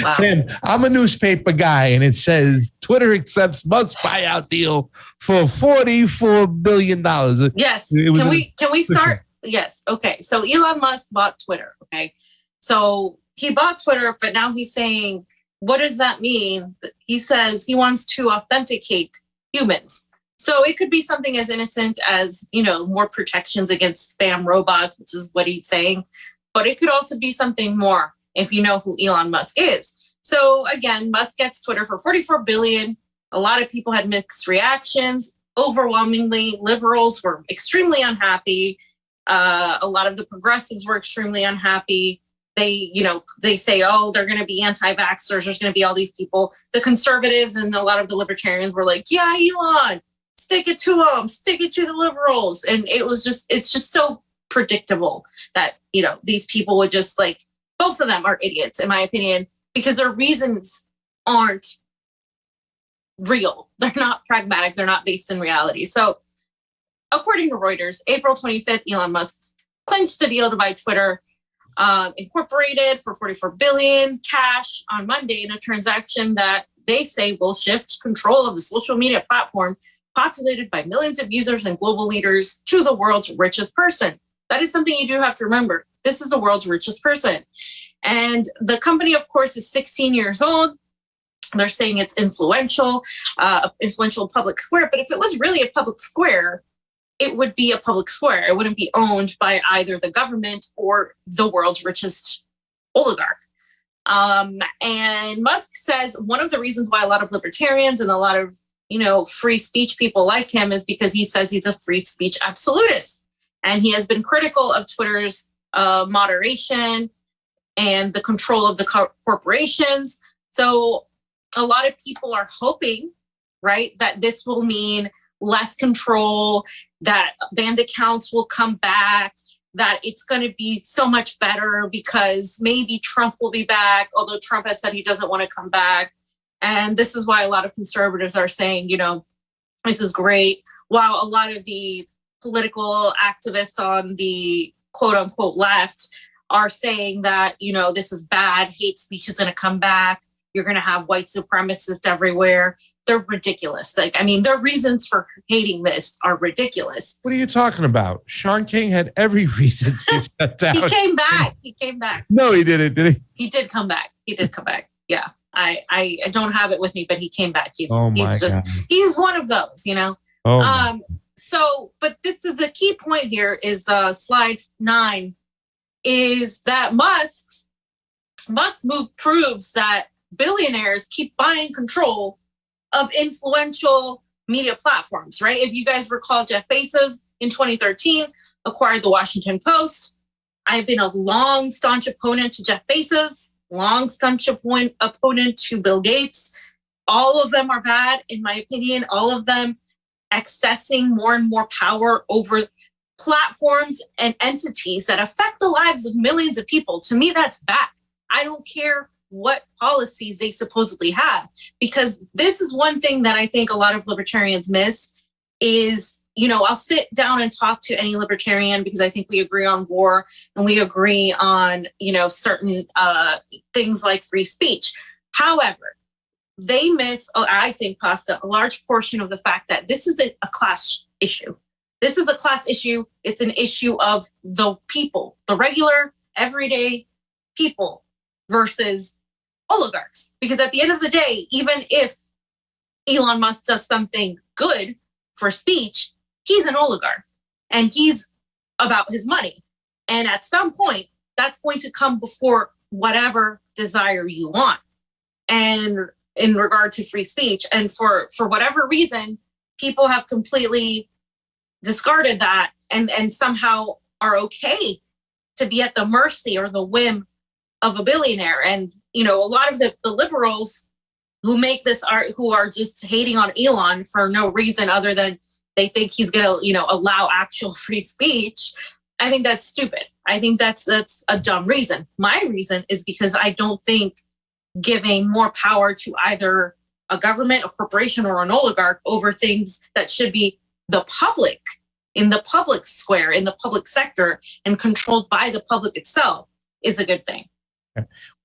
Wow. Sam, I'm a newspaper guy, and it says Twitter accepts Musk buyout deal for $44 billion. Yes. Can we start? Yes. Okay. So Elon Musk bought Twitter. Okay. So he bought Twitter, but now he's saying, what does that mean? He says he wants to authenticate humans. So it could be something as innocent as, more protections against spam robots, which is what he's saying. But it could also be something more if you know who Elon Musk is. So again, Musk gets Twitter for $44 billion. A lot of people had mixed reactions. Overwhelmingly, liberals were extremely unhappy. A lot of the progressives were extremely unhappy. They say, oh, they're going to be anti-vaxxers. There's going to be all these people. The conservatives and a lot of the libertarians were like, yeah, Elon, stick it to them, stick it to the liberals. And it's just so predictable that, these people would just both of them are idiots, in my opinion, because their reasons aren't real. They're not pragmatic. They're not based in reality. So according to Reuters, April 25th, Elon Musk clinched a deal to buy Twitter Incorporated for $44 billion cash on Monday in a transaction that they say will shift control of the social media platform populated by millions of users and global leaders to the world's richest person. That is something you do have to remember. This is the world's richest person. And the company, of course, is 16 years old. They're saying it's influential public square. But if it was really a public square, it would be a public square. It wouldn't be owned by either the government or the world's richest oligarch. And Musk says one of the reasons why a lot of libertarians and a lot of, free speech people like him is because he says he's a free speech absolutist. And he has been critical of Twitter's moderation and the control of the corporations. So a lot of people are hoping, right, that this will mean less control, that banned accounts will come back, that it's going to be so much better because maybe Trump will be back, although Trump has said he doesn't want to come back. And this is why a lot of conservatives are saying, this is great, while a lot of the political activists on the quote unquote left are saying that, this is bad, hate speech is going to come back, you're going to have white supremacists everywhere. They're ridiculous. Their reasons for hating this are ridiculous. What are you talking about? Sean King had every reason to shut down. He came back. No, he didn't, did he? He did come back. Yeah. I don't have it with me, but he came back. He's one of those, So, but this is the key point here is slide 9 is that Musk move proves that billionaires keep buying control of influential media platforms, right? If you guys recall, Jeff Bezos in 2013 acquired the Washington Post. I've been a long, staunch opponent to Jeff Bezos, long, staunch opponent to Bill Gates. All of them are bad, in my opinion. All of them accessing more and more power over platforms and entities that affect the lives of millions of people. To me, that's bad. I don't care what policies they supposedly have, because this is one thing that I think a lot of libertarians miss is, I'll sit down and talk to any libertarian because I think we agree on war and we agree on, certain things like free speech. However, they miss, I think, Pasta, a large portion of the fact that this is a class issue. This is a class issue. It's an issue of the people, the regular, everyday people versus oligarchs. Because at the end of the day, even if Elon Musk does something good for speech, he's an oligarch and he's about his money. And at some point, that's going to come before whatever desire you want. And in regard to free speech, and for whatever reason, people have completely discarded that and somehow are okay to be at the mercy or the whim of a billionaire. And, a lot of the liberals who make this art, who are just hating on Elon for no reason other than they think he's going to, allow actual free speech. I think that's stupid. I think that's a dumb reason. My reason is because I don't think giving more power to either a government, a corporation, or an oligarch over things that should be the public, in the public square, in the public sector, and controlled by the public itself is a good thing.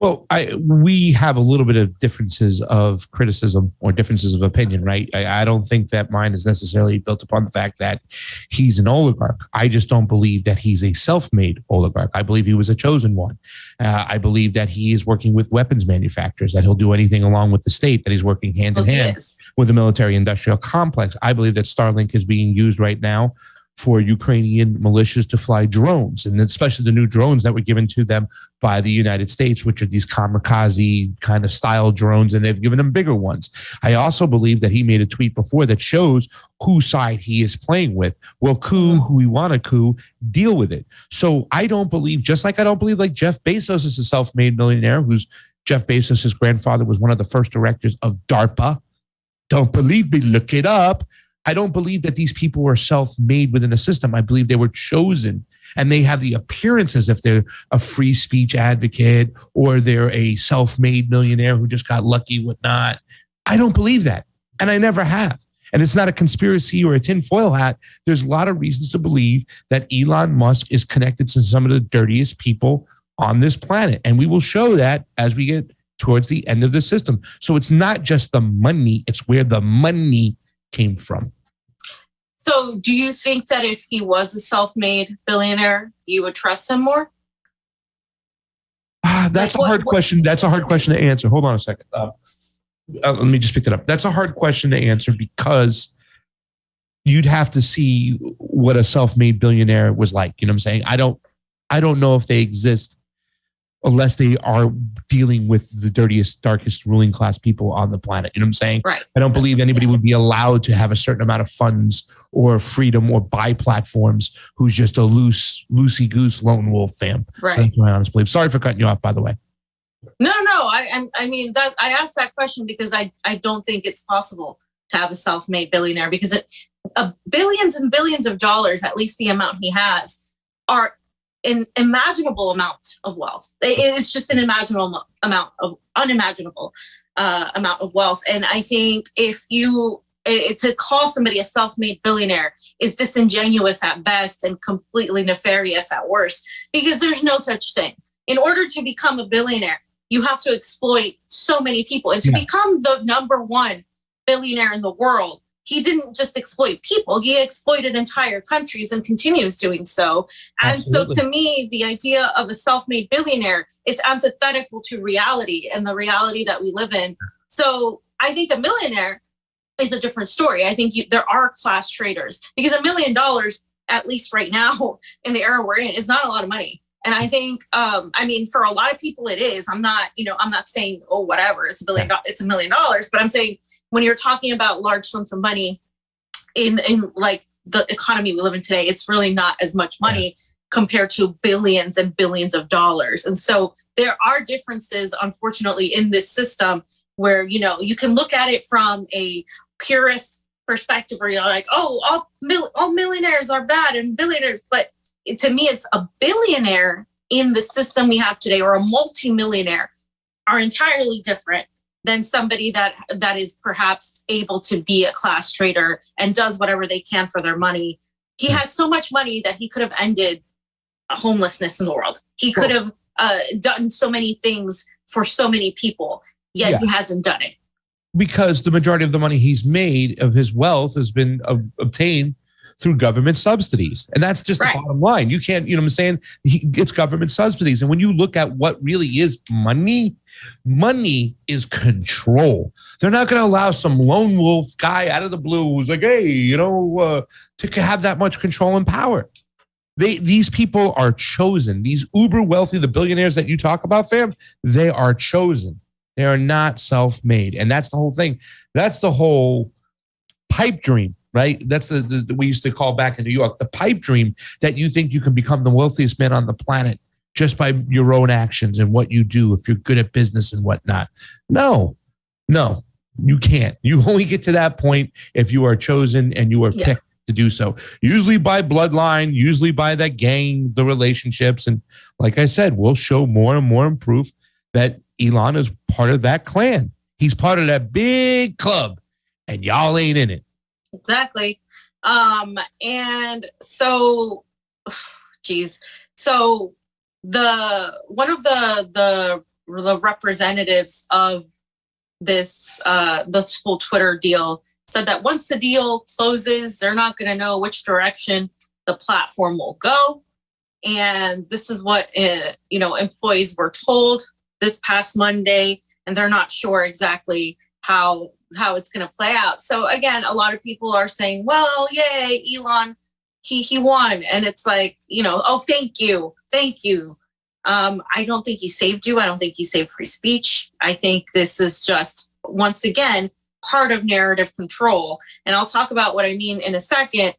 Well, we have a little bit of differences of criticism or differences of opinion, right? I don't think that mine is necessarily built upon the fact that he's an oligarch. I just don't believe that he's a self-made oligarch. I believe he was a chosen one. I believe that he is working with weapons manufacturers, that he'll do anything along with the state, that he's working hand in hand with the military-industrial complex. I believe that Starlink is being used right now for Ukrainian militias to fly drones, and especially the new drones that were given to them by the United States, which are these kamikaze kind of style drones, and they've given them bigger ones. I also believe that he made a tweet before that shows whose side he is playing with. Well, coup who we want to coup, deal with it. So I don't believe, just like I don't believe like Jeff Bezos is a self-made millionaire, who's Jeff Bezos' grandfather was one of the first directors of DARPA. Don't believe me, look it up. I don't believe that these people were self-made within a system. I believe they were chosen, and they have the appearance as if they're a free speech advocate or they're a self-made millionaire who just got lucky, whatnot. I don't believe that, and I never have. And it's not a conspiracy or a tinfoil hat. There's a lot of reasons to believe that Elon Musk is connected to some of the dirtiest people on this planet, and we will show that as we get towards the end of the system. So it's not just the money, it's where the money came from. So do you think that if he was a self-made billionaire, you would trust him more? That's a hard question. That's a hard question to answer. Hold on a second. Let me just pick that up. That's a hard question to answer because you'd have to see what a self-made billionaire was like. You know what I'm saying? I don't know if they exist unless they are dealing with the dirtiest, darkest ruling class people on the planet. You know what I'm saying? Right. I don't believe anybody would be allowed to have a certain amount of funds or freedom or buy platforms who's just a loosey-goose lone wolf fam. Right. So that's my honest belief. Sorry for cutting you off, by the way. No. I mean, that I asked that question because I don't think it's possible to have a self-made billionaire because billions and billions of dollars, at least the amount he has, are an unimaginable amount of wealth. It's just an unimaginable amount of wealth. And I think to call somebody a self-made billionaire is disingenuous at best and completely nefarious at worst, because there's no such thing. In order to become a billionaire, you have to exploit so many people. And to become the number one billionaire in the world, he didn't just exploit people, he exploited entire countries and continues doing so. And Absolutely. So to me, the idea of a self-made billionaire is antithetical to reality and the reality that we live in. So I think a millionaire is a different story. I think there are class traders, because $1 million, at least right now in the era we're in, is not a lot of money. And I think, for a lot of people it is. I'm not saying, oh, whatever, it's $1 million, but I'm saying when you're talking about large sums of money in like the economy we live in today, it's really not as much money compared to billions and billions of dollars. And so there are differences, unfortunately, in this system where, you can look at it from a purist perspective where you're like, oh, all millionaires are bad and billionaires, but to me, it's a billionaire in the system we have today, or a multimillionaire, are entirely different than somebody that is perhaps able to be a class trader and does whatever they can for their money. He has so much money that he could have ended homelessness in the world. He could have done so many things for so many people, yet he hasn't done it. Because the majority of the money he's made of his wealth has been obtained through government subsidies. And that's just the bottom line. You can't, you know what I'm saying? It's government subsidies. And when you look at what really is money is control. They're not going to allow some lone wolf guy out of the blue who's like, hey, to have that much control and power. These people are chosen. These uber wealthy, the billionaires that you talk about, fam, they are chosen. They are not self-made. And that's the whole thing. That's the whole pipe dream. Right? That's the we used to call back in New York, the pipe dream, that you think you can become the wealthiest man on the planet just by your own actions and what you do if you're good at business and whatnot. No, you can't. You only get to that point if you are chosen and you are picked to do so. Usually by bloodline, usually by that gang, the relationships. And like I said, we'll show more and more proof that Elon is part of that clan. He's part of that big club and y'all ain't in it. Exactly. And so, so one of the representatives of this whole Twitter deal said that once the deal closes, they're not going to know which direction the platform will go. And this is what employees were told this past Monday, and they're not sure exactly how it's going to play out. So again, a lot of people are saying, well, yay, Elon, he won. And it's like, oh, thank you. I don't think he saved you. I don't think he saved free speech. I think this is just, once again, part of narrative control. And I'll talk about what I mean in a second.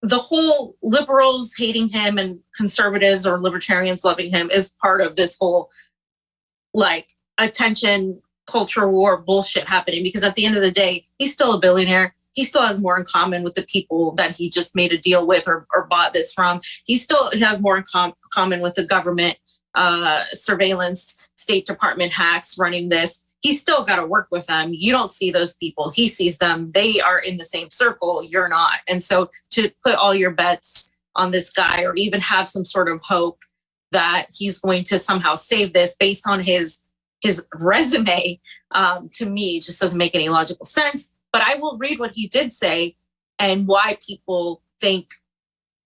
The whole liberals hating him and conservatives or libertarians loving him is part of this whole attention culture war bullshit happening, because at the end of the day, he's still a billionaire. He still has more in common with the people that he just made a deal with or bought this from. He has more in common with the government, surveillance, State Department hacks running this. He's still got to work with them. You don't see those people. He sees them. They are in the same circle. You're not. And so to put all your bets on this guy, or even have some sort of hope that he's going to somehow save this based on his resume, to me, just doesn't make any logical sense. But I will read what he did say and why people think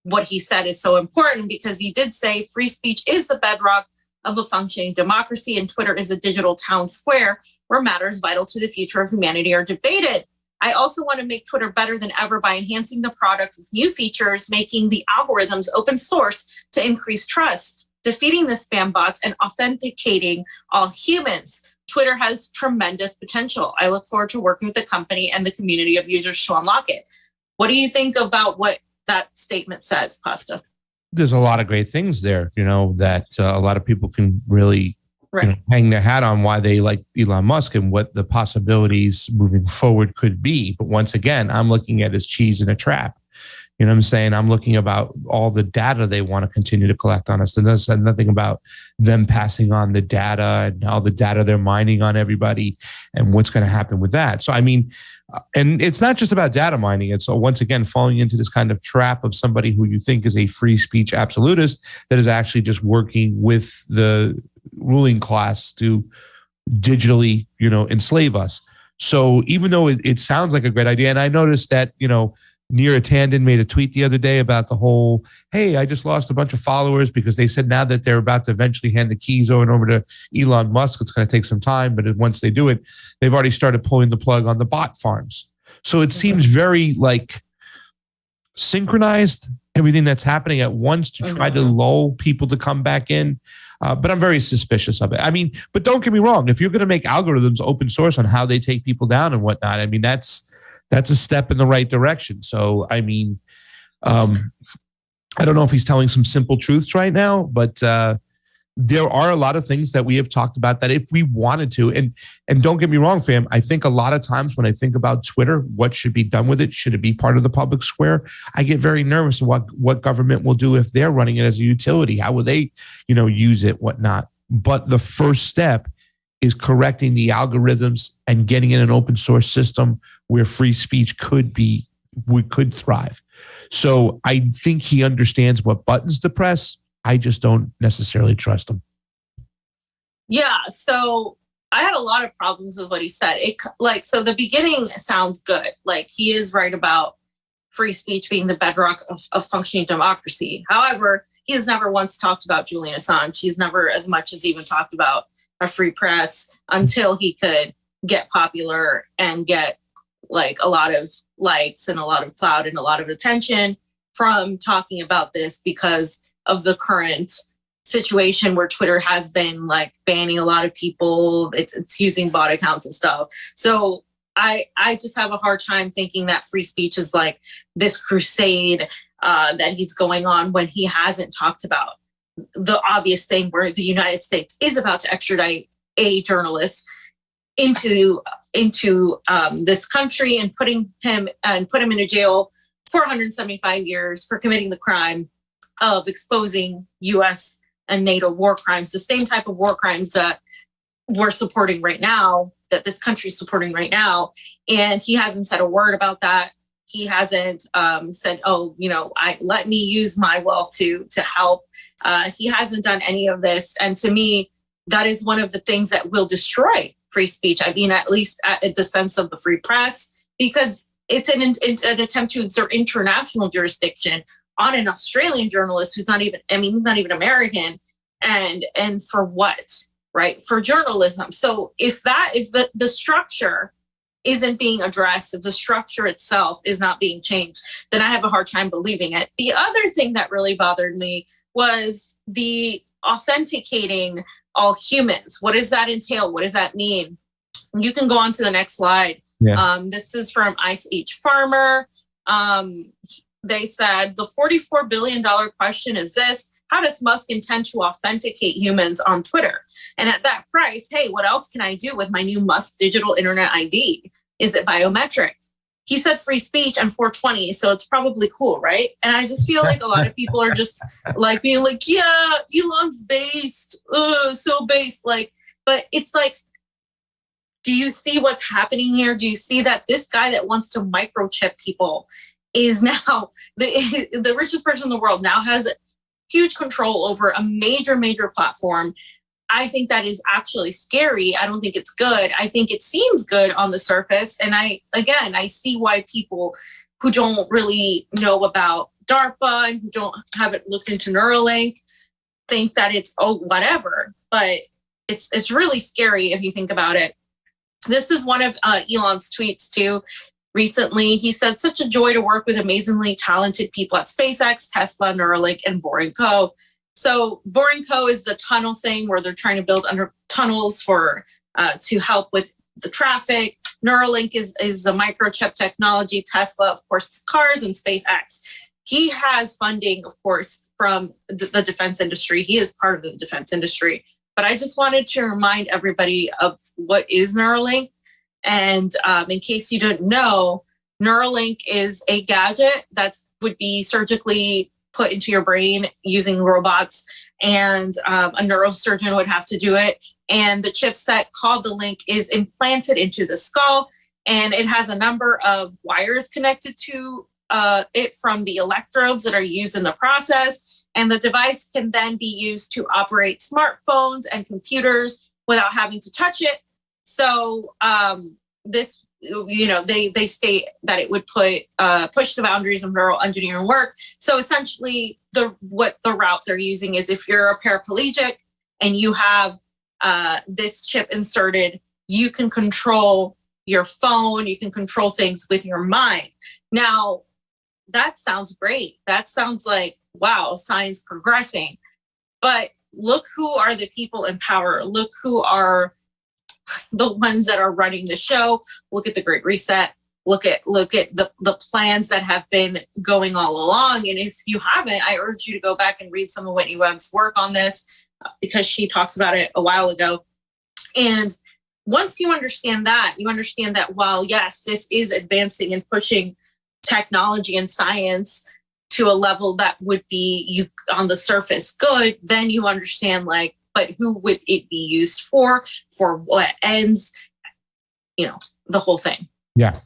what he said is so important, because he did say free speech is the bedrock of a functioning democracy, and Twitter is a digital town square where matters vital to the future of humanity are debated. I also want to make Twitter better than ever by enhancing the product with new features, making the algorithms open source to increase trust, defeating the spam bots, and authenticating all humans. Twitter has tremendous potential. I look forward to working with the company and the community of users to unlock it. What do you think about what that statement says, Pasta? There's a lot of great things there, that a lot of people can really hang their hat on why they like Elon Musk and what the possibilities moving forward could be. But once again, I'm looking at his cheese in a trap. You know what I'm saying? I'm looking about all the data they want to continue to collect on us. And that said nothing about them passing on the data and all the data they're mining on everybody and what's going to happen with that. So, I mean, and it's not just about data mining. It's once again falling into this kind of trap of somebody who you think is a free speech absolutist that is actually just working with the ruling class to digitally, enslave us. So even though it sounds like a great idea, and I noticed that, Neera Tanden made a tweet the other day about the whole, hey, I just lost a bunch of followers because they said now that they're about to eventually hand the keys over to Elon Musk, it's going to take some time. But once they do it, they've already started pulling the plug on the bot farms. So it seems very synchronized, everything that's happening at once to try to lull people to come back in. But I'm very suspicious of it. I mean, but don't get me wrong. If you're going to make algorithms open source on how they take people down and whatnot, I mean, that's a step in the right direction. So, I mean, I don't know if he's telling some simple truths right now, but there are a lot of things that we have talked about that if we wanted to, and don't get me wrong, fam, I think a lot of times when I think about Twitter, what should be done with it, should it be part of the public square? I get very nervous of what government will do if they're running it as a utility. How will they, use it, whatnot? But the first step is correcting the algorithms and getting in an open source system where free speech could thrive. So I think he understands what buttons to press. I just don't necessarily trust him. Yeah. So I had a lot of problems with what he said. So the beginning sounds good. Like, he is right about free speech being the bedrock of functioning democracy. However, he has never once talked about Julian Assange. He's never as much as even talked about a free press until he could get popular and get a lot of likes and a lot of clout and a lot of attention from talking about this, because of the current situation where Twitter has been banning a lot of people. It's using bot accounts and stuff. So I just have a hard time thinking that free speech is this crusade that he's going on, when he hasn't talked about the obvious thing where the United States is about to extradite a journalist into this country and put him in a jail for 175 years for committing the crime of exposing U.S. and NATO war crimes, the same type of war crimes that we're supporting right now, that this country is supporting right now. And he hasn't said a word about that. He hasn't said, oh, let me use my wealth to help. He hasn't done any of this. And to me, that is one of the things that will destroy free speech. I mean, at least at the sense of the free press, because it's an attempt to insert international jurisdiction on an Australian journalist who's not even, he's not even American. And for what, right? For journalism. So if the structure isn't being addressed, if the structure itself is not being changed, then I have a hard time believing it. The other thing that really bothered me was the authenticating all humans. What does that entail? What does that mean? You can go on to the next slide. Yeah. This is from Ice H Farmer. They said the $44 billion question is this: how does Musk intend to authenticate humans on Twitter? And at that price, hey, what else can I do with my new Musk digital internet ID? Is it biometric? He said free speech and 420, so it's probably cool, right? And I just feel like a lot of people are just like being like, yeah, Elon's based, so based. Like, but it's like, do you see what's happening here? Do you see that this guy that wants to microchip people is now the richest person in the world, now has huge control over a major platform? I think that is actually scary. I don't think it's good. I think it seems good on the surface. And I see why people who don't really know about DARPA and who don't haven't looked into Neuralink think that it's, oh, whatever. But it's really scary if you think about it. This is one of Elon's tweets too. Recently, he said, such a joy to work with amazingly talented people at SpaceX, Tesla, Neuralink, and Dore & Co. So Dore & Co is the tunnel thing where they're trying to build under tunnels for to help with the traffic. Neuralink is the microchip technology. Tesla, of course, cars, and SpaceX. He has funding, of course, from the defense industry. He is part of the defense industry. But I just wanted to remind everybody of what is Neuralink. And in case you didn't know, Neuralink is a gadget that would be surgically put into your brain using robots, and a neurosurgeon would have to do it. And the chipset called the link is implanted into the skull, and it has a number of wires connected to it from the electrodes that are used in the process. And the device can then be used to operate smartphones and computers without having to touch it. So this, they state that it would push the boundaries of neural engineering work. So essentially, the route they're using is if you're a paraplegic and you have this chip inserted, you can control your phone, you can control things with your mind. Now, that sounds great. That sounds like, wow, science progressing. But look who are the people in power. Look who are the ones that are running the show. Look at the Great Reset. Look at the plans that have been going all along. And if you haven't, I urge you to go back and read some of Whitney Webb's work on this, because she talks about it a while ago. And once you understand that, while yes, this is advancing and pushing technology and science to a level that would be you on the surface good, then you understand, like, but who would it be used for what ends, the whole thing. Yeah.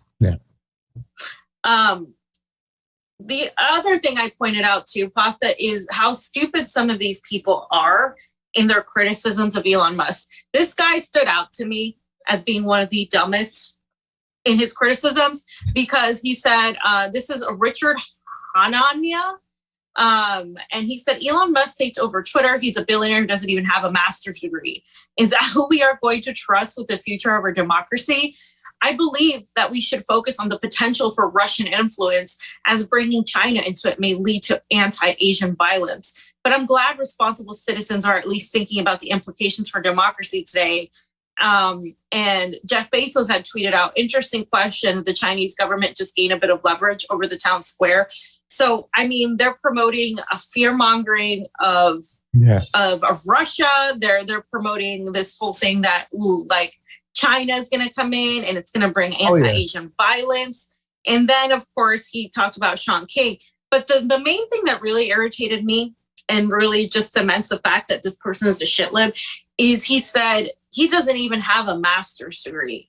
The other thing I pointed out to Pasta is how stupid some of these people are in their criticisms of Elon Musk. This guy stood out to me as being one of the dumbest in his criticisms, because he said, this is a Richard Hananya. And he said, Elon Musk takes over Twitter. He's a billionaire who doesn't even have a master's degree. Is that who we are going to trust with the future of our democracy? I believe that we should focus on the potential for Russian influence, as bringing China into it may lead to anti-Asian violence. But I'm glad responsible citizens are at least thinking about the implications for democracy today. And Jeff Bezos had tweeted out, interesting question, the Chinese government just gained a bit of leverage over the town square. So, they're promoting a fear-mongering of Russia. They're promoting this whole saying that, China is going to come in and it's going to bring anti-Asian violence. And then, of course, he talked about Sean King. But the main thing that really irritated me and really just cements the fact that this person is a shitlib is he said he doesn't even have a master's degree.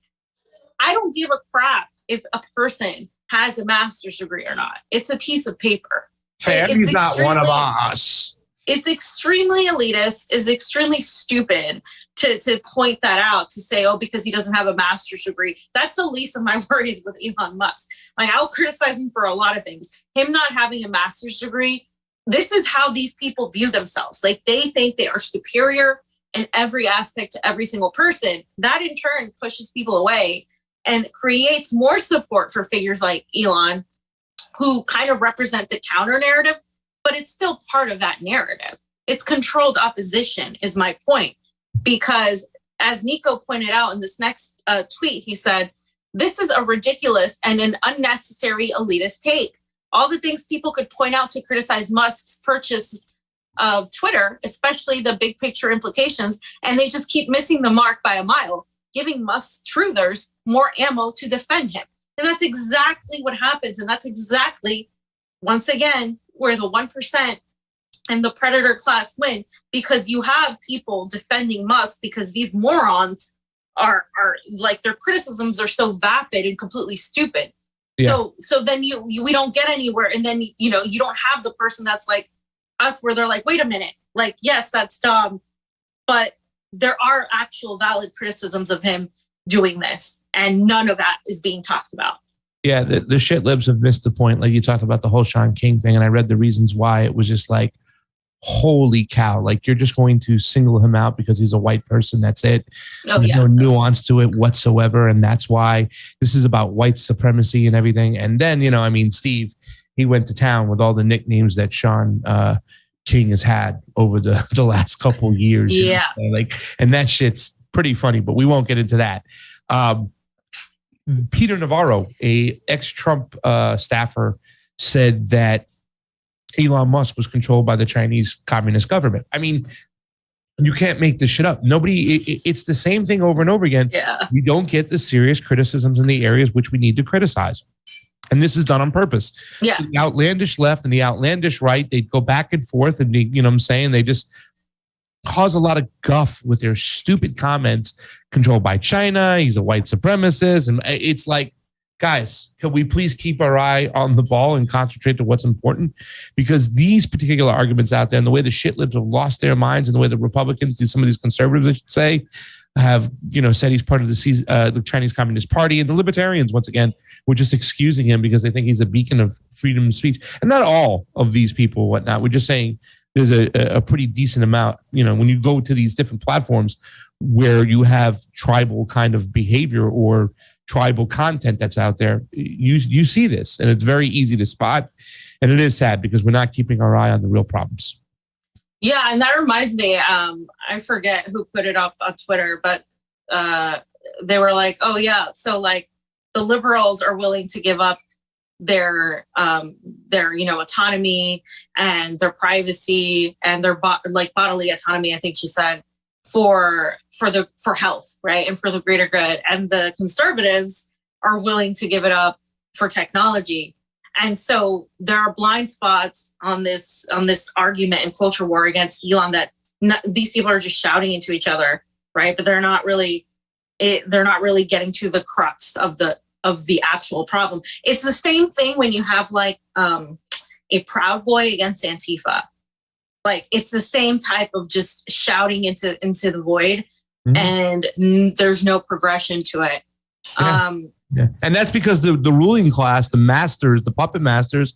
I don't give a crap if a person has a master's degree or not. It's a piece of paper. He's not one of us. It's extremely elitist, is extremely stupid to point that out, to say, oh, because he doesn't have a master's degree. That's the least of my worries with Elon Musk. Like, I'll criticize him for a lot of things. Him not having a master's degree, this is how these people view themselves. Like, they think they are superior in every aspect to every single person. That in turn pushes people away and creates more support for figures like Elon, who kind of represent the counter narrative, but it's still part of that narrative. It's controlled opposition, is my point. Because as Niko pointed out in this next tweet, he said, this is a ridiculous and an unnecessary elitist take. All the things people could point out to criticize Musk's purchase of Twitter, especially the big picture implications, and they just keep missing the mark by a mile, giving Musk truthers more ammo to defend him. And that's exactly what happens. And that's exactly, once again, where the 1% and the predator class win, because you have people defending Musk because these morons are like, their criticisms are so vapid and completely stupid. Yeah. So then we don't get anywhere. And then, you don't have the person that's like us, where they're like, wait a minute, like, yes, that's dumb, but there are actual valid criticisms of him doing this, and none of that is being talked about. Yeah, the shit libs have missed the point. Like, you talked about the whole Sean King thing, and I read the reasons why. It was just like, holy cow, like, you're just going to single him out because he's a white person. That's it. There's no nuance to it whatsoever. And that's why this is about white supremacy and everything. And then, Steve, he went to town with all the nicknames that Sean King has had over the last couple years. Yeah. And that shit's pretty funny, but we won't get into that. Peter Navarro, a ex-Trump staffer, said that Elon Musk was controlled by the Chinese Communist government. I mean, you can't make this shit up. It's the same thing over and over again. Yeah. You don't get the serious criticisms in the areas which we need to criticize. And this is done on purpose. Yeah. So the outlandish left and the outlandish right, they go back and forth, and they just cause a lot of guff with their stupid comments. Controlled by China, he's a white supremacist. And it's like, guys, can we please keep our eye on the ball and concentrate to what's important? Because these particular arguments out there, and the way the shit libs have lost their minds, and the way the Republicans, some of these conservatives, I should say, have said he's part of the Chinese Communist Party, and the libertarians, once again, were just excusing him because they think he's a beacon of freedom of speech. And not all of these people, whatnot. We're just saying there's a pretty decent amount. When you go to these different platforms where you have tribal kind of behavior or tribal content that's out there, you see this, and it's very easy to spot. And it is sad because we're not keeping our eye on the real problems. Yeah, and that reminds me, I forget who put it up on Twitter, but they were like, oh yeah, so like the liberals are willing to give up their autonomy and their privacy and their bodily autonomy, I think she said, for health, right, and for the greater good, and the conservatives are willing to give it up for technology. And so there are blind spots on this argument and culture war against Elon that these people are just shouting into each other, right? But they're not really getting to the crux of the actual problem. It's the same thing when you have like a Proud Boy against Antifa. Like, it's the same type of just shouting into the void, and there's no progression to it. Yeah. And that's because the ruling class, the masters, the puppet masters,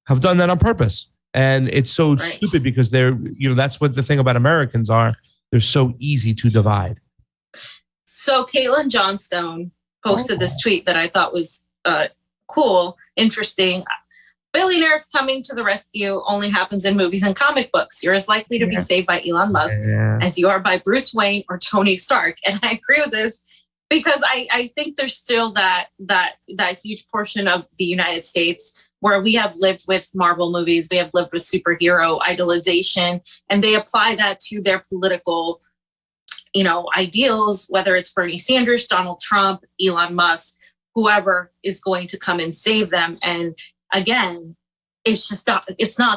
have done that on purpose. And it's so stupid because they're, that's what the thing about Americans are. They're so easy to divide. So Caitlin Johnstone posted this tweet that I thought was cool, interesting. Billionaires coming to the rescue only happens in movies and comic books. You're as likely to be saved by Elon Musk as you are by Bruce Wayne or Tony Stark. And I agree with this because I think there's still that huge portion of the United States where we have lived with Marvel movies, we have lived with superhero idolization, and they apply that to their political, ideals, whether it's Bernie Sanders, Donald Trump, Elon Musk, whoever is going to come and save them. And again, it's not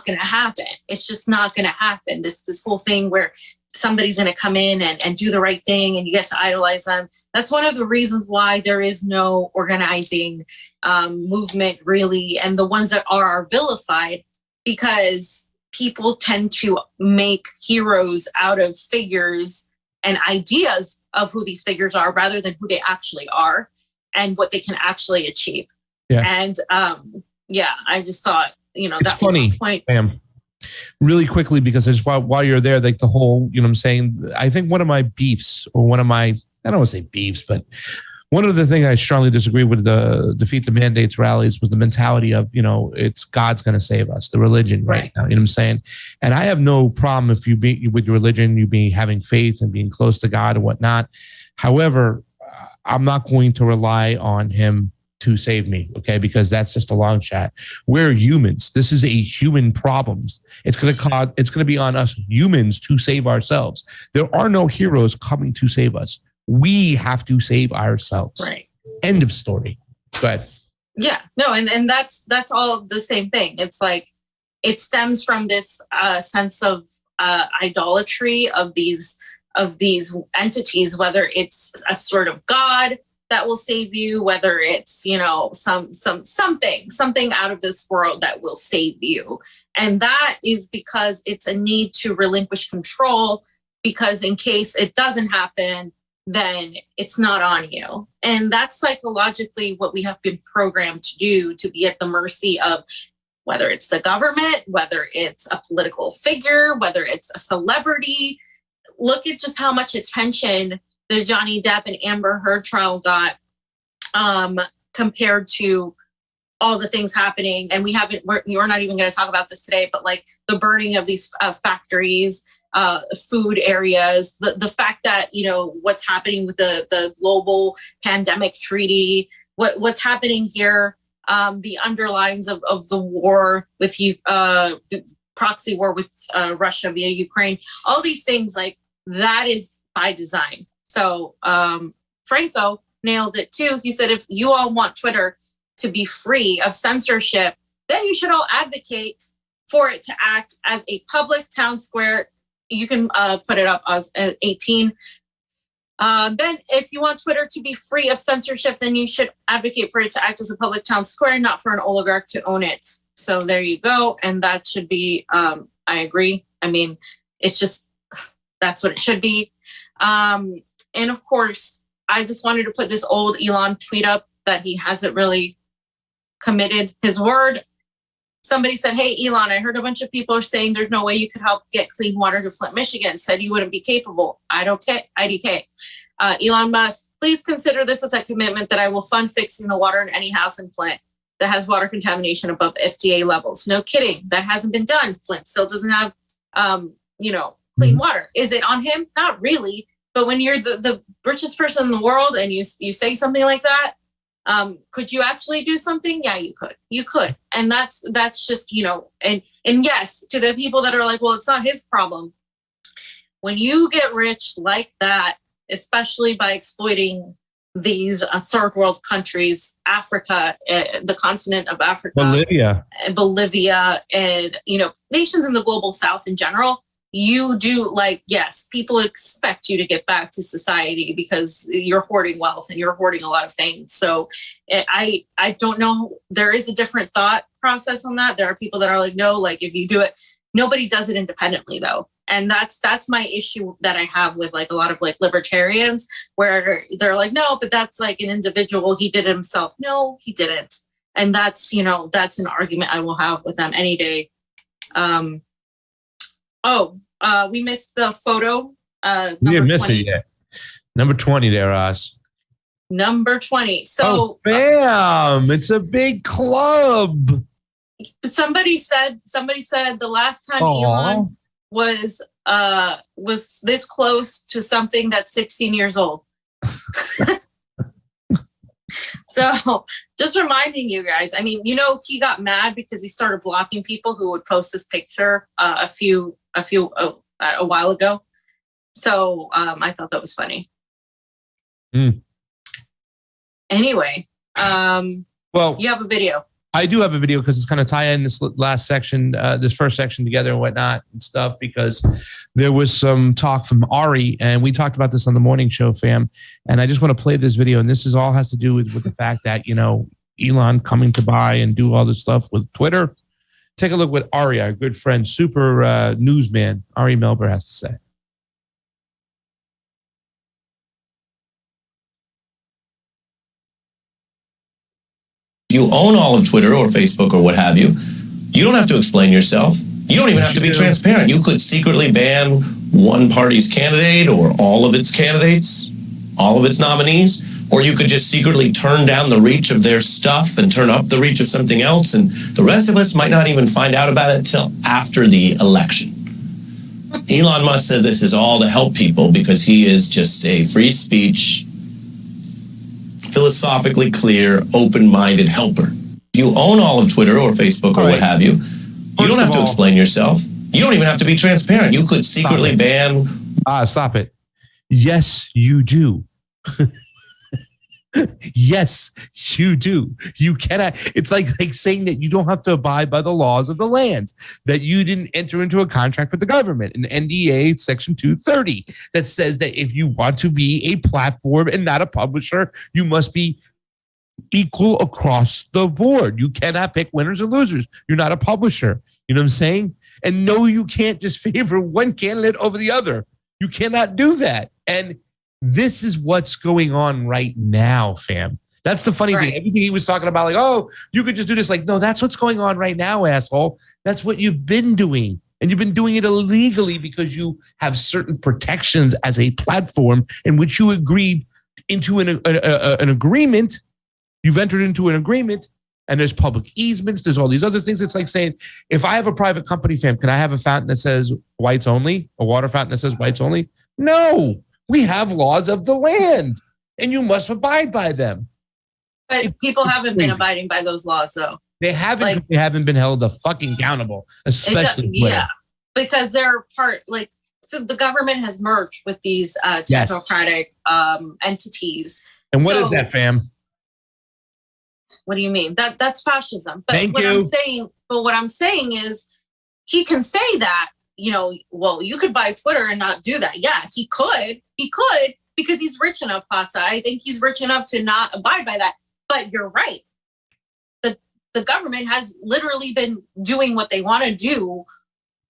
going to happen. It's just not going to happen. This whole thing where somebody's going to come in and do the right thing and you get to idolize them. That's one of the reasons why there is no organizing movement really. And the ones that are vilified, because people tend to make heroes out of figures and ideas of who these figures are rather than who they actually are and what they can actually achieve. Yeah. And I just thought, that funny, was my point. Ma'am. Really quickly, because I just while you're there, like the whole, what I'm saying, I think one of my beefs, or one of my, I don't want to say beefs, but one of the things I strongly disagree with the defeat the mandates rallies was the mentality of, it's God's going to save us, the religion right now, you know what I'm saying? And I have no problem if you be with your religion, you be having faith and being close to God and whatnot. However, I'm not going to rely on him to save me, okay? Because that's just a long shot. We're humans. This is a human problem. It's going to be on us humans to save ourselves. There are no heroes coming to save us. We have to save ourselves. Right. End of story. Go ahead. Yeah, no, and that's all the same thing. It's like it stems from this sense of idolatry of these entities, whether it's a sort of God that will save you, whether it's, something out of this world that will save you. And that is because it's a need to relinquish control, because in case it doesn't happen, then it's not on you. And that's psychologically what we have been programmed to do, to be at the mercy of whether it's the government, whether it's a political figure, whether it's a celebrity. Look at just how much attention the Johnny Depp and Amber Heard trial got compared to all the things happening. And we're not even going to talk about this today, but like the burning of these factories, food areas, the fact that, what's happening with the global pandemic treaty, what's happening here, the underlines of the war with you, the proxy war with Russia via Ukraine, all these things, like that is by design. So Franco nailed it too. He said, if you all want Twitter to be free of censorship, then you should all advocate for it to act as a public town square. You can put it up as 18. Then if you want Twitter to be free of censorship, then you should advocate for it to act as a public town square, not for an oligarch to own it. So there you go. And that should be, I agree. I mean, it's just, that's what it should be. And of course, I just wanted to put this old Elon tweet up that he hasn't really committed his word. Somebody said, hey, Elon, I heard a bunch of people are saying there's no way you could help get clean water to Flint, Michigan. Said you wouldn't be capable. IDK. Elon Musk, please consider this as a commitment that I will fund fixing the water in any house in Flint that has water contamination above FDA levels. No kidding. That hasn't been done. Flint still doesn't have, clean water. Is it on him? Not really. But when you're the richest person in the world and you say something like that, could you actually do something? Yeah, you could. And that's just, and yes, to the people that are like, well, it's not his problem. When you get rich like that, especially by exploiting these third world countries, Africa, the continent of Africa, Bolivia, and, nations in the global South in general, you do yes, people expect you to get back to society because you're hoarding wealth and you're hoarding a lot of things. So I don't know. There is a different thought process on that. There are people that are like, no, if you do it, nobody does it independently though. And that's my issue that I have with a lot of libertarians, where they're like, no, but that's an individual. He did it himself. No, he didn't. And that's an argument I will have with them any day. We missed the photo. We didn't miss it yet. Number 20 there, Ross. Number 20. So, bam! It's a big club. Somebody said the last time Elon was this close to something that's 16 years old. So just reminding you guys, I mean, he got mad because he started blocking people who would post this picture a while ago. So I thought that was funny. Anyway, well, you have a video. I do have a video because it's kind of tie in this last section, this first section together and whatnot and stuff, because there was some talk from Ari, and we talked about this on the morning show, fam. And I just want to play this video. And this is all has to do with the fact that, Elon coming to buy and do all this stuff with Twitter. Take a look what Ari, our good friend, super newsman, Ari Melber, has to say. You own all of Twitter or Facebook or what have you. You don't have to explain yourself. You don't even have to be transparent. You could secretly ban one party's candidate or all of its candidates, all of its nominees, or you could just secretly turn down the reach of their stuff and turn up the reach of something else. And the rest of us might not even find out about it till after the election. Elon Musk says this is all to help people because he is just a free speech, philosophically clear, open-minded helper. You own all of Twitter or Facebook or what have you. You don't have to explain yourself. You don't even have to be transparent. You could secretly ban. Stop it. Yes, you do. Yes, you do. You cannot. It's like saying that you don't have to abide by the laws of the land, that you didn't enter into a contract with the government, an NDA section 230 that says that if you want to be a platform and not a publisher, you must be equal across the board. You cannot pick winners or losers. You're not a publisher. You know what I'm saying? And no, you can't just favor one candidate over the other. You cannot do that. And this is what's going on right now, fam. That's the funny thing. Everything he was talking about, like, oh, you could just do this. Like, no, that's what's going on right now, asshole. That's what you've been doing. And you've been doing it illegally because you have certain protections as a platform in which you agreed into an agreement. You've entered into an agreement, and there's public easements. There's all these other things. It's like saying, if I have a private company, fam, can I have a fountain that says whites only? A water fountain that says whites only? No. We have laws of the land, and you must abide by them. But people haven't been abiding by those laws, though. They haven't. Like, they haven't been held fucking accountable, especially because they're so the government has merged with these technocratic entities. And what is that, fam? What do you mean? That's fascism. But what I'm saying is, he can say that. Well, you could buy Twitter and not do that. Yeah, he could because he's rich enough, Pasa. I think he's rich enough to not abide by that. But you're right. The government has literally been doing what they want to do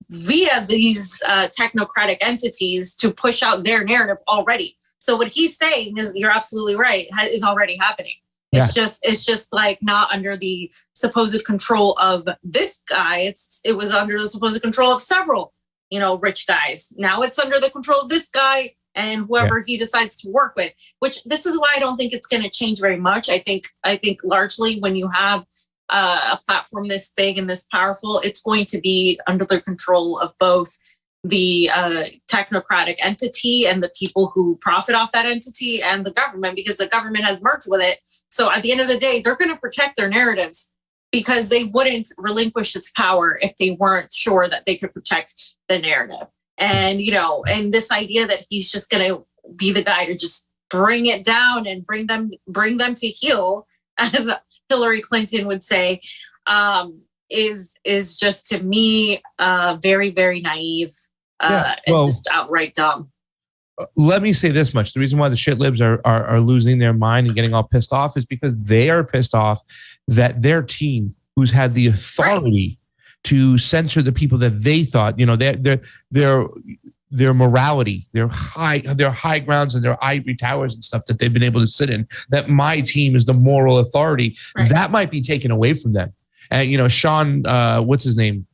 via these technocratic entities to push out their narrative already. So what he's saying is, you're absolutely right, is already happening. It's just like not under the supposed control of this guy. It was under the supposed control of several, rich guys. Now it's under the control of this guy and whoever he decides to work with, which this is why I don't think it's going to change very much. I think largely when you have a platform this big and this powerful, it's going to be under the control of both the technocratic entity and the people who profit off that entity and the government, because the government has merged with it. So at the end of the day, they're going to protect their narratives because they wouldn't relinquish its power if they weren't sure that they could protect the narrative. And, and this idea that he's just going to be the guy to just bring it down and bring them to heel, as Hillary Clinton would say, is just, to me, very, very naive and just outright dumb. Let me say this much. The reason why the shit libs are losing their mind and getting all pissed off is because they are pissed off that their team, who's had the authority to censor the people that they thought, their morality, their high grounds and their ivory towers and stuff that they've been able to sit in, that my team is the moral authority, that might be taken away from them. And, Sean, what's his name?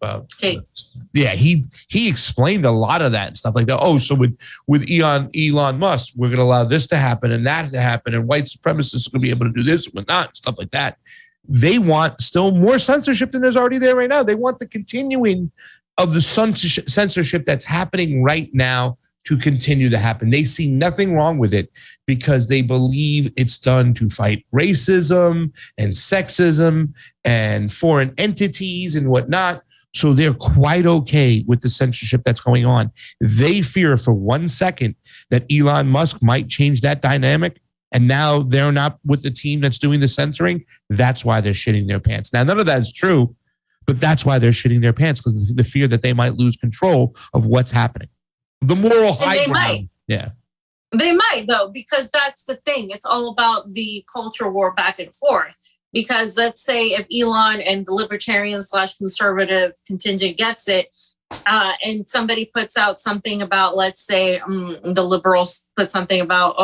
Yeah, he explained a lot of that and stuff like that. Oh, so with Elon Musk, we're going to allow this to happen and that to happen, and white supremacists are going to be able to do this and not, stuff like that. They want still more censorship than there's already there right now. They want the continuing of the censorship that's happening right now to continue to happen. They see nothing wrong with it because they believe it's done to fight racism and sexism and foreign entities and whatnot. So they're quite okay with the censorship that's going on. They fear for 1 second that Elon Musk might change that dynamic, And now they're not with the team that's doing the censoring. That's why they're shitting their pants. Now, none of that is true, but that's why they're shitting their pants, because the fear that they might lose control of what's happening. The moral high ground. Might. Yeah. They might, though, because that's the thing. It's all about the culture war back and forth. Because let's say if Elon and the libertarian/conservative contingent gets it, and somebody puts out something about, let's say, the liberals put something about,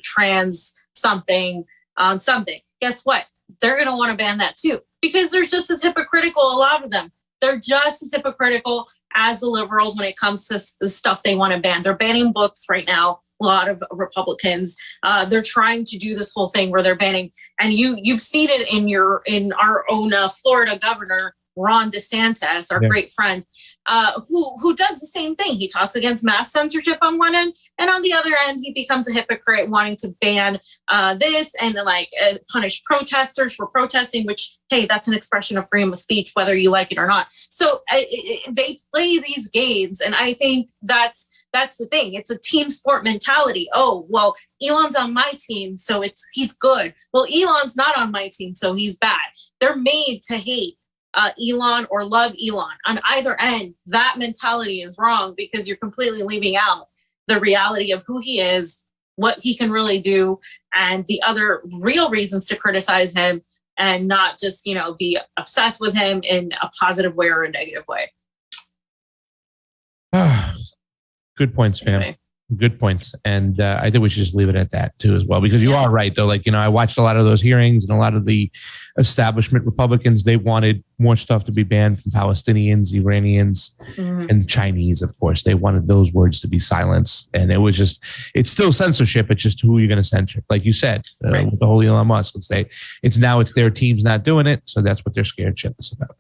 trans something on something. Guess what? They're going to want to ban that too, because they're just as hypocritical, a lot of them. They're just as hypocritical as the liberals when it comes to the stuff they want to ban. They're banning books right now. A lot of Republicans, they're trying to do this whole thing where they're banning, and you've seen it in our own Florida governor, Ron DeSantis, our great friend, who does the same thing. He talks against mass censorship on one end, and on the other end, he becomes a hypocrite wanting to ban this and punish protesters for protesting, which, hey, that's an expression of freedom of speech, whether you like it or not. So they play these games, and I think that's the thing. It's a team sport mentality. Oh, well, Elon's on my team, so he's good. Well, Elon's not on my team, so he's bad. They're made to hate Elon or love Elon. On either end, that mentality is wrong, because you're completely leaving out the reality of who he is, what he can really do, and the other real reasons to criticize him, and not just, be obsessed with him in a positive way or a negative way. Good points, fam. Anyway. Good points. And I think we should just leave it at that too, as well, because you are right, though. I watched a lot of those hearings, and a lot of the establishment Republicans, they wanted more stuff to be banned from Palestinians, Iranians, and Chinese, of course. They wanted those words to be silenced. And it's still censorship. It's just who you're going to censor. Like you said, with the whole Elon Musk, it's their team's not doing it. So that's what they're scared shitless about.